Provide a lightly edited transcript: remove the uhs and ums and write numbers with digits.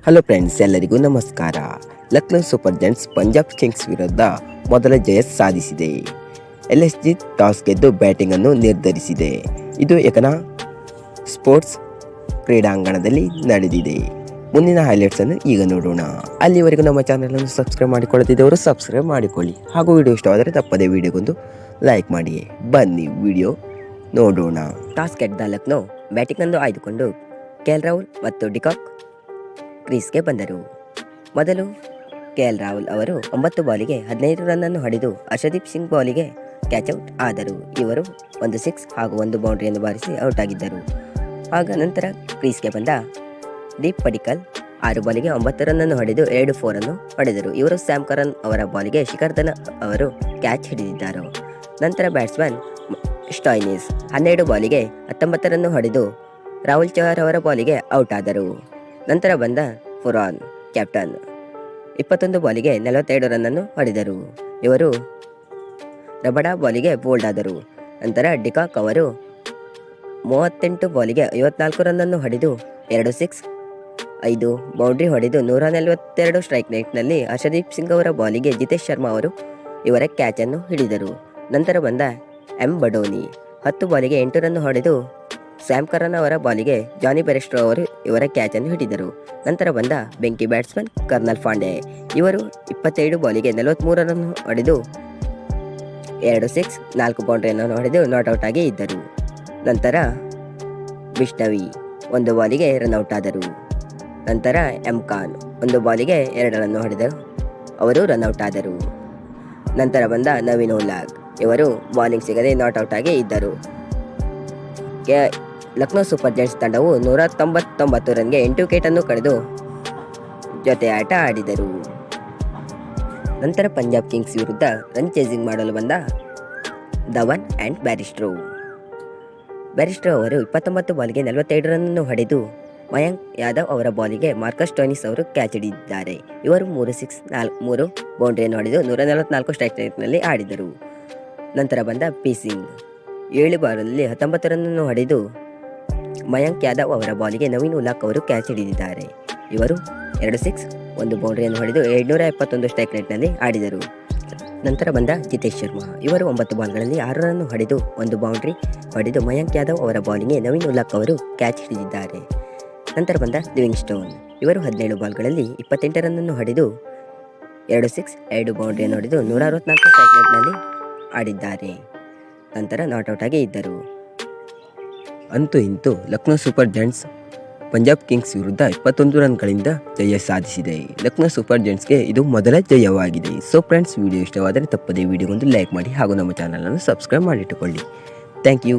Hello friends, ಎಲ್ಲರಿಗೂ ನಮಸ್ಕಾರ. Lucknow super Giants Punjab Kings ವಿರುದ್ಧ ಮೊದಲ ಜಯ ಸಾಧಿಸಿದೆ. LSG ಟಾಸ್ ಗೆದ್ದು ಬ್ಯಾಟಿಂಗನ್ನು ನಿರ್ಧರಿಸಿದೆ. ಇದು ಏಕನಾ ಸ್ಪೋರ್ಟ್ಸ್ ಕ್ರೀಡಾಂಗಣದಲ್ಲಿ ನಡೆದಿದೆ. ಮುಂದಿನ ಹೈಲೈಟ್ಸ್ ಅನ್ನು ಈಗ ನೋಡೋಣ. ಅಲ್ಲಿವರೆಗೂ ನಮ್ಮ ಚಾನಲನ್ನು ಸಬ್ಸ್ಕ್ರೈಬ್ ಮಾಡಿಕೊಳ್ಳದಿದ್ದವರು ಸಬ್ಸ್ಕ್ರೈಬ್ ಮಾಡಿಕೊಳ್ಳಿ ಹಾಗೂ ವಿಡಿಯೋ ಇಷ್ಟವಾದರೆ ತಪ್ಪದೇ ವಿಡಿಯೋಗೊಂದು ಲೈಕ್ ಮಾಡಿ. ಬನ್ನಿ ವಿಡಿಯೋ ನೋಡೋಣ. ಟಾಸ್ ಗೆದ್ದ ಲಕ್ನೋ ಬ್ಯಾಟಿಂಗನ್ನು ಆಯ್ದುಕೊಂಡು KL ರಾಹುಲ್ ಮತ್ತು ಡಿಕಾಕ್ ಕ್ರೀಸ್ಗೆ ಬಂದರು. ಮೊದಲು KL ರಾಹುಲ್ ಅವರು 9 ಬಾಲಿಗೆ 15 ರನ್ನನ್ನು ಹೊಡೆದು ಹರ್ಷದೀಪ್ ಸಿಂಗ್ ಬಾಲಿಗೆ ಕ್ಯಾಚ್ಔಟ್ ಆದರು. ಇವರು 1 6 ಹಾಗೂ 1 ಬೌಂಡ್ರಿಯನ್ನು ಬಾರಿಸಿ ಔಟ್ ಆಗಿದ್ದರು. ಆಗ ನಂತರ ಕ್ರೀಸ್ಗೆ ಬಂದ ದೀಪ್ ಪಡಿಕ್ಕಲ್ 6 ಬಾಲಿಗೆ 9 ರನ್ನನ್ನು ಹೊಡೆದು 2 4 ಅನ್ನು ಹೊಡೆದರು. ಇವರು ಸ್ಯಾಮ್ ಕರನ್ ಅವರ ಬಾಲಿಗೆ ಶಿಖರ್ ಧವನ್ ಅವರು ಕ್ಯಾಚ್ ಹಿಡಿದಿದ್ದರು. ನಂತರ ಬ್ಯಾಟ್ಸ್ಮನ್ ಸ್ಟೋಯ್ನಿಸ್ 12 ಬಾಲಿಗೆ 19 ರನ್ನು ಹೊಡೆದು ರಾಹುಲ್ ಚಹರ್ ಅವರ ಬಾಲಿಗೆ ಔಟ್ ಆದರು. ನಂತರ ಬಂದ ಫುರಾನ್ ಕ್ಯಾಪ್ಟನ್ 21 ಬಾಲಿಗೆ 42 ರನ್ನನ್ನು ಹೊಡೆದರು. ಇವರು ರಬಡಾ ಬಾಲಿಗೆ ಬೋಲ್ಡ್ ಆದರು. ನಂತರ ಡಿಕಾಕ್ ಅವರು 38 ಬಾಲಿಗೆ 54 ರನ್ನನ್ನು ಹೊಡೆದು 2 6 5 ಬೌಂಡ್ರಿ ಹೊಡೆದು 142 ಸ್ಟ್ರೈಕ್ ರೇಟ್ನಲ್ಲಿ ಹರ್ಷದೀಪ್ ಸಿಂಗ್ ಅವರ ಬಾಲಿಗೆ ಜಿತೇಶ್ ಶರ್ಮಾ ಅವರು ಇವರ ಕ್ಯಾಚನ್ನು ಹಿಡಿದರು. ನಂತರ ಬಂದ ಬಡೋನಿ 10 ಬಾಲಿಗೆ 8 ರನ್ ಹೊಡೆದು ಸ್ಯಾಮ್ ಕರನ್ ಅವರ ಬಾಲಿಗೆ ಜಾನಿ ಬೆರೆಸ್ಟೋ ಅವರು ಇವರ ಕ್ಯಾಚನ್ನು ಹಿಡಿದರು. ನಂತರ ಬಂದ ಬೆಂಕಿ ಬ್ಯಾಟ್ಸ್ಮನ್ ಕರ್ನಲ್ ಪಾಂಡೆ. ಇವರು 27 ಬಾಲಿಗೆ 43 ರನ್ ಹೊಡೆದು 2 6 4 ಬೌಂಡ್ರಿಯನ್ನು ಹೊಡೆದು ನಾಟ್ಔಟ್ ಆಗಿ ಇದ್ದರು. ನಂತರ ಬಿಷ್ಣವಿ 1 ಬಾಲಿಗೆ ರನ್ಔಟ್ ಆದರು. ನಂತರ ಖಾನ್ 1 ಬಾಲಿಗೆ 2 ರನ್ ಹೊಡೆದರು, ಅವರು ರನ್ಔಟ್ ಆದರು. ನಂತರ ಬಂದ ನವೀನ್ ಉಲ್ಲಾಗ್, ಇವರು ಬಾಲಿಂಗ್ ಸಿಗದೆ ನಾಟ್ಔಟ್ ಆಗಿ ಇದ್ದರು. ಲಕ್ನೋ ಸೂಪರ್ ಜೈಂಟ್ಸ್ ತಂಡವು 199 ರನ್ಗೆ 8 ವಿಕೆಟನ್ನು ಕಳೆದು ಜೊತೆ ಆಟ ಆಡಿದರು. ನಂತರ ಪಂಜಾಬ್ ಕಿಂಗ್ಸ್ ವಿರುದ್ಧ ರನ್ ಚೇಸಿಂಗ್ ಮಾಡಲು ಬಂದ ಧವನ್ ಆ್ಯಂಡ್ ಬ್ಯಾರಿಸ್ಟೋ ಅವರು 29 ಬಾಲಿಗೆ 45 ರನ್ನನ್ನು ಹೊಡೆದು ಮಯಾಂಕ್ ಯಾದವ್ ಅವರ ಬಾಲಿಗೆ ಮಾರ್ಕಸ್ ಸ್ಟೋಯ್ನಿಸ್ ಅವರು ಕ್ಯಾಚ್ ಹಿಡಿದಿದ್ದಾರೆ. ಇವರು 3 6 3 ಬೌಂಡ್ರಿಯನ್ನು ಹೊಡೆದು 144 ಸ್ಟ್ರೈಕ್ ರೇಟ್ನಲ್ಲಿ ಆಡಿದರು. ನಂತರ ಬಂದ ಪಿ ಸಿಂಗ್ 7 ಬಾಲಲ್ಲಿ 19 ರನ್ನನ್ನು ಹೊಡೆದು ಮಯಾಂಕ್ ಯಾದವ್ ಅವರ ಬಾಲಿಗೆ ನವೀನ್ ಉಲ್ಲಾಕ್ ಅವರು ಕ್ಯಾಚ್ ಹಿಡಿದಿದ್ದಾರೆ. ಇವರು 2 6 1 ಬೌಂಡ್ರಿಯನ್ನು ಹೊಡೆದು 271 ಸ್ಟ್ರೈಕ್ ರೇಟ್ನಲ್ಲಿ ಆಡಿದರು. ನಂತರ ಬಂದ ಜಿತೇಶ್ ಶರ್ಮಾ, ಇವರು 9 ಬಾಲ್ಗಳಲ್ಲಿ 6 ರನ್ ಹೊಡೆದು 1 ಬೌಂಡ್ರಿ ಹೊಡೆದು ಮಯಾಂಕ್ ಯಾದವ್ ಅವರ ಬಾಲಿಗೆ ನವೀನ್ ಉಲ್ಲಾಕ್ ಅವರು ಕ್ಯಾಚ್ ಹಿಡಿದಿದ್ದಾರೆ. ನಂತರ ಬಂದ ಲಿವಿಂಗ್ಸ್ಟೋನ್, ಇವರು 17 ಬಾಲ್ಗಳಲ್ಲಿ 28 ರನ್ನನ್ನು ಹೊಡೆದು 2 6 2 ಬೌಂಡ್ರಿಯನ್ನು ಹೊಡೆದು 164 ಸ್ಟ್ರೈಕ್ ರೇಟ್ನಲ್ಲಿ ಆಡಿದ್ದಾರೆ. ನಂತರ ನಾಟ್ಔಟ್ ಆಗಿ ಇದ್ದರು. ಅಂತೂ ಇಂತೂ Lucknow super Giants Punjab Kings ವಿರುದ್ಧ 21 ರನ್ಗಳಿಂದ ಜಯ ಸಾಧಿಸಿದೆ. ಲಕ್ನೋ ಸೂಪರ್ ಜೈಂಟ್ಸ್ಗೆ ಇದು ಮೊದಲ ಜಯವಾಗಿದೆ. ಸೊ ಫ್ರೆಂಡ್ಸ್, ವಿಡಿಯೋ ಇಷ್ಟವಾದರೆ ತಪ್ಪದೇ ವಿಡಿಯೋಗೊಂದು ಲೈಕ್ ಮಾಡಿ ಹಾಗೂ ನಮ್ಮ ಚಾನಲನ್ನು ಸಬ್ಸ್ಕ್ರೈಬ್ ಮಾಡಿಟ್ಟುಕೊಳ್ಳಿ. Thank you.